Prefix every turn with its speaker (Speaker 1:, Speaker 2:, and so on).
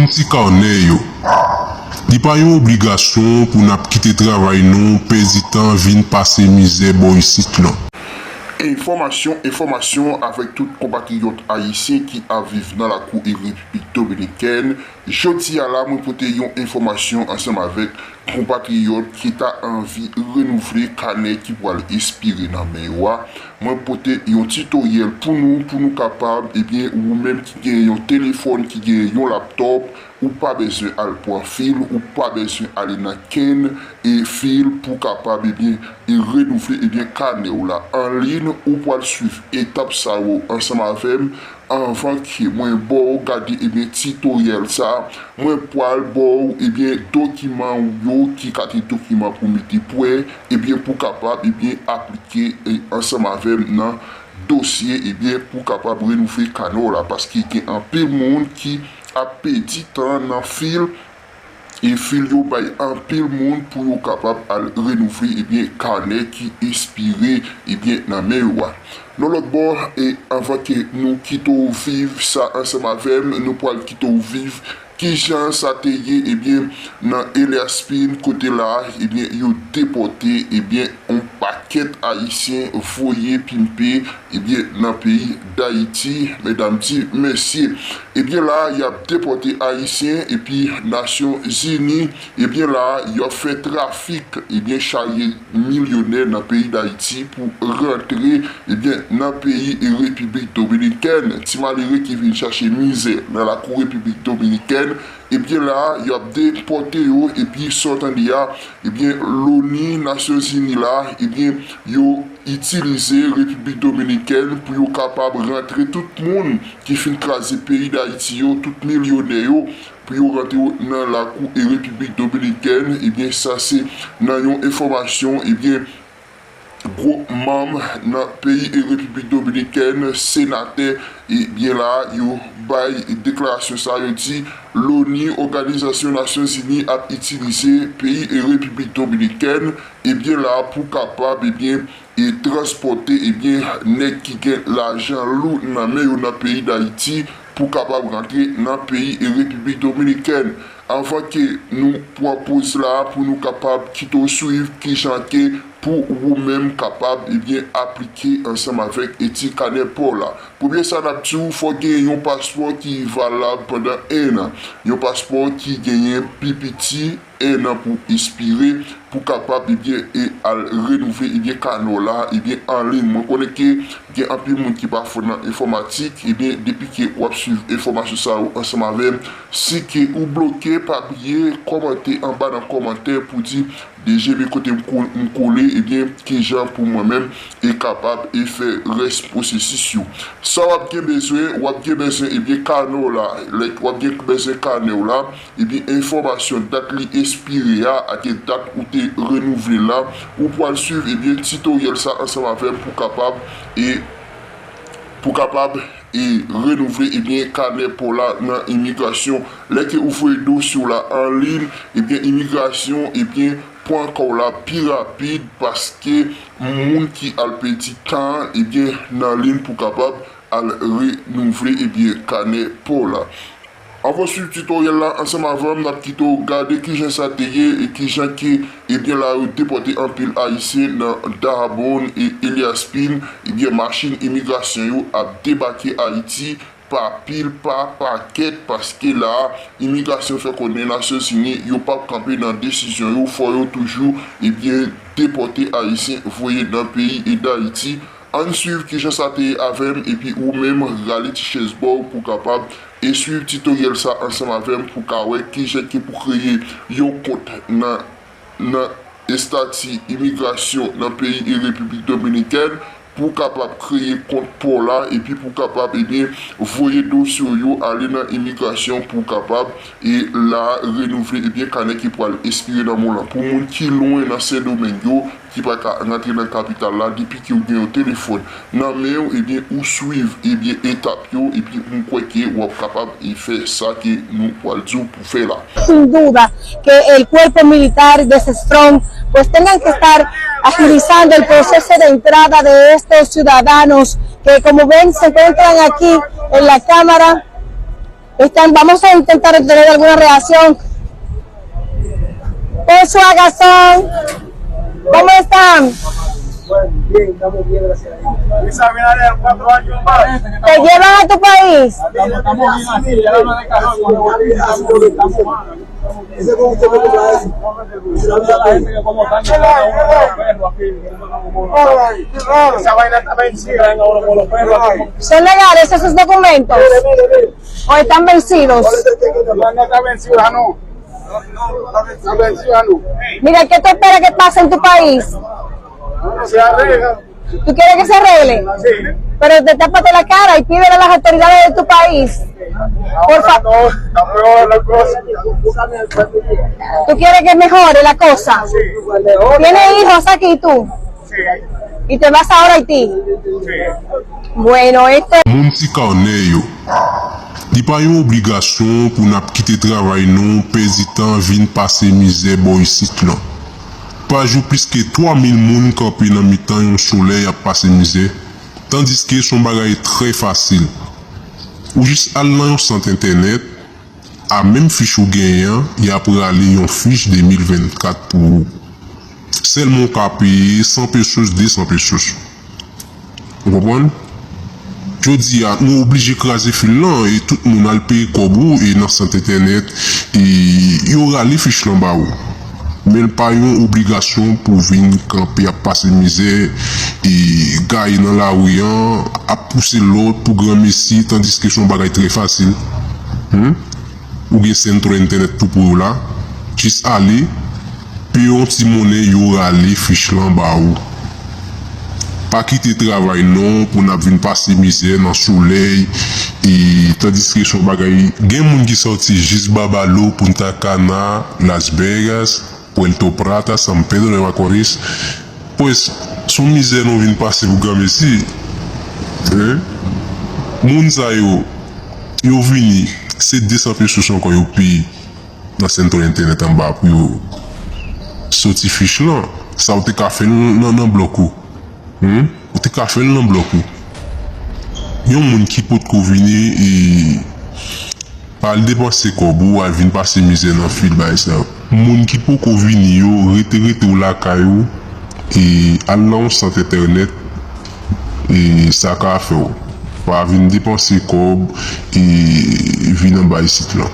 Speaker 1: petit carnet yo. Di pas une obligation pour n'a quitter travail non, perdre temps, vinn passer misère bon ici là.
Speaker 2: Information avec tout compatriotes haïtiens qui vivent dans la cour et République dominicaine. Jeudi à la, moi porter une information ensemble avec compatriotes qui t'a envie de renouveler canet qui pourra inspirer dans mémoire. Moi porter un tutoriel pour nous capables et bien ou même qui gagne un téléphone, qui gagne un laptop, ou pas besoin d'aller pour un fil, ou pas besoin d'aller dans ken et fil pour capable bien et renouveler et bien canet ou là en ligne ou pour suivre étape ça ensemble avec avant que moi bon regarder et bien tutoriel ça moi pour bon et bien document yo qui quatre document pour mettre point et bien pour capable et bien appliquer ensemble avec dans dossier et bien pour capable renouveler canal là parce qu'il y a un peu de monde qui a petit temps dans fil et fil yo bay un pile monde pour yo capable à renouveler et bien carnet qui inspiré et bien dans mémoire. Dans l'autre bord et avant que nous quittons vivre ça ensemble avec nous pour quitter vivre qui gens ça et bien dans Eliaspin côté là et bien yo déporté et bien on paquet haïtien foyer pimpé et bien dans le pays d'Haïti mesdames et messieurs et bien là il y a déporté haïtien et puis Nations Unies et bien là il a fait trafic et bien chargé millionnaire dans le pays d'Haïti pour rentrer et bien dans le pays et République dominicaine si malheureux qui vient chercher misère dans la cour République dominicaine et bien là il y a déporté et puis sortant de là et bien l'ONU Nations Unies là et bien yo utiliser République dominicaine pour yo capable rentrer tout le monde qui fin craser pays d'Haïti yo tout millionnaire pour yo rentrer dans la cour et République dominicaine et bien ça c'est dans une information et bien gros membre dans le pays et République dominicaine, sénateur, et bien là, yo bail déclaration ça dit l'ONU, Organisation Nations Unies, a utilisé pays et République dominicaine, et bien là, pour capable, et bien, et transporter, et bien, nèg qui gagne l'argent lourd dans le pays d'Haïti, pour capable rentrer dans le pays et République dominicaine. Avant que nous proposons là, pour nous capables quitter suivre, qui chanter, pour vous-même capable et bien appliquer ensemble avec éthique canet pour là. Pour bien s'adapter, il faut gagner un passeport qui est valable pendant un an. Un passeport qui gagne plus petit, un an pour inspirer, pour capable et bien et à renouveler et bien canal là et bien en ligne. Moi connais que il y a un peu de monde qui parle dans informatique et bien depuis que vous suivez information ça ensemble avec si que ou bloqué pas oublier commenter en bas dans commentaire pour dire déjà mes côtés me coller et bien que gens pour moi-même est capable et faire reste processus ça va bien besoin et bien canal là ou bien besoin canal là et bien information date li expiré à quelle date ou t'es renouvelé là ou pour suivre et bien tutoriel ça ensemble avec pour capable et renouveler et bien carnet pour la immigration là que vous voyez dos sur la en ligne et bien immigration et bien point encore là plus rapide parce que monde qui a le petit temps et bien dans ligne pour capable à renouveler et bien carnet pour là. Avant ce tutoriel là, ensemble avant, nous avons regardé qui j'ai s'atterri et qui j'ai qui est bien là déporté en pile haïtien dans Darabon et Eliaspin et bien machine immigration a débarqué Haïti par pile par paquet parce que là immigration fait qu'on est Nations Unies yo pas camper dans décision yo faut toujours et bien déporter haïtien voyer dans le pays et d'Haïti en suivre qui j'ai s'atterri avec et puis ou même râler chez Chesbourg pour capable et suivre tutoriel ça ensemble avec pour kawe qui j'ai qui pour créer un compte dans statut immigration dans le pays et République dominicaine pour capable créer compte pour là et puis pour capable et bien voyer dossier yo aller dans immigration pour capable et la renouveler et bien canet qui pour inspirer dans mon pour monde qui loin dans ces domaines yo qui pas rentrer dans la capitale là depuis que vous avez un téléphone non mais et bien ou suivre et bien étape yo et puis on croit que vous êtes capable et faire ça que nous pour faire là.
Speaker 3: Sin duda que el cuerpo militar de SESFRON pues tengan que estar agilizando el proceso de entrada de estos ciudadanos que como ven se encuentran aquí en la Cámara Vamos a intentar tener alguna reacción. Bonsoir, Gastón. ¿Cómo están?
Speaker 4: Bien, estamos bien, gracias a Dios. Esa vida de 4 años más.
Speaker 3: ¿Te llevan a tu país?
Speaker 4: Estamos bien así, ya no de cajón, estamos mal. Ese es como usted me compra eso. La gente que como están los perros aquí. Esa vaina está vencida con los perros.
Speaker 3: ¿Son legales esos documentos? ¿O están vencidos?
Speaker 4: No está vencida, no. Está vencida, no.
Speaker 3: Mira, ¿qué tú esperas que pase en tu país?
Speaker 4: Se arregla.
Speaker 3: ¿Tú quieres que se arregle?
Speaker 4: Sí.
Speaker 3: Pero te tápate la cara y pídele a las autoridades de tu país. Por favor.
Speaker 4: Está peor la cosa.
Speaker 3: ¿Tú quieres que mejore la cosa?
Speaker 4: Sí.
Speaker 3: ¿Tienes hijos aquí tú?
Speaker 4: Sí.
Speaker 3: ¿Y te vas ahora a Haití?
Speaker 4: Sí.
Speaker 3: Bueno, esto...
Speaker 1: Moun ti karne yo. Di pa yon obligasyon pou nap kite travay nou, pezi tan vin pase mize bo yisit lan. Pa jou plis ke 3000 moun kampe nan mitan yon soleil ap pase mize, tandis ke son bagay tre fasil. Ou jis al nan yon sant internet, a menm fich ou genyan, y ap rale yon fich 2024 pou ou. Sel moun ka peye 100 pesos, 200 pesos. Ou kompon? Jodi a, nou oblige krasi fil lan, e tout moun al peye kobou, e nan sant internet, e yon rale fich lan ba ou. Men pa yon obligasyon pou vin kampe ap pase mize e gaye nan la ouyan ap pousse lot pou gran mesi tandis ke son bagay tre fasil. Ou gen sentro internet tout pou ou la, jis ale, pe yon ti mounen yon rale fich lan ba ou. Pa kite travay non pou nap vin pase mize nan soleil e tandis ke son bagay gen moun ki sorti jis Babalo, Punta Cana, Las Vegas, Puerto Plata, San Pedro de Macorís, pues son mize non vin pase pou game si. Moun sa yo vini, se 200 pesos son kon yo pi nan sentro internet an ba pou yo soti fich lan. Sa ou te ka fel nan blokou. Ou te ka fel nan blokou. Yon moun ki pot ko vini e al depanse kobo al vin pase mize nan fil ba e sa. Moun ki pou ko vini yo rete ou la kayo e al nan sant internet e sa ka fe ou. Pa vin depanse kob e vin an ba e sit lan.